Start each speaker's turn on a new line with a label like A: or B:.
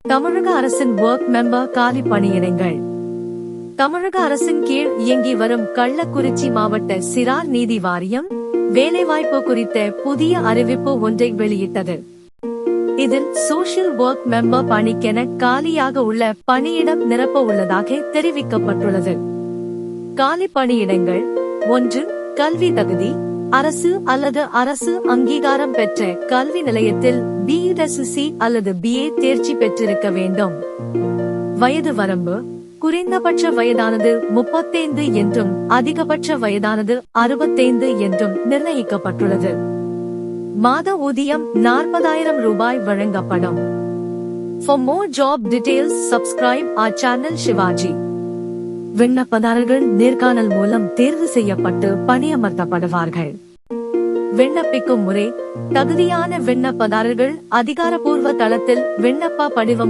A: தமிழக அரசின் work member காலி பணியிடங்கள். தமிழக அரசின் கீழ் இயங்கி வரும் கள்ளக்குறிச்சி மாவட்ட சிறார் நீதி வாரியம் வேலைவாய்ப்பு குறித்த புதிய அறிவிப்பு ஒன்றை வெளியிட்டது. இதில் சோஷியல் ஒர்க் மெம்பர் பணிக்கென காலியாக உள்ள பணியிடம் நிரப்ப உள்ளதாக தெரிவிக்கப்பட்டுள்ளது. காலி பணியிடங்கள்: 1. கல்வி தகுதி: அரசு அல்லது அரசு அங்கீகாரம் பெற்ற கல்வி நிலையத்தில் BEd அல்லது BA தேர்ச்சி பெற்றிருக்க வேண்டும். வயது வரம்பு: குறைந்தபட்ச வயதானது 35 என்றும் அதிகபட்ச வயதானது 65 என்றும் நிர்ணயிக்கப்பட்டுள்ளது. மாத ஊதியம் 40,000 ரூபாய் வழங்கப்படும். For more job details, subscribe our channel Shivaji. விண்ணப்பதாரர்கள் நேர்காணல் மூலம் தேர்வு செய்யப்பட்டு பணியமர்த்தப்படுவார்கள். விண்ணப்பிக்கும் முறை: தகுதியான விண்ணப்பதாரர்கள் அதிகாரப்பூர்வ தளத்தில் விண்ணப்ப படிவம்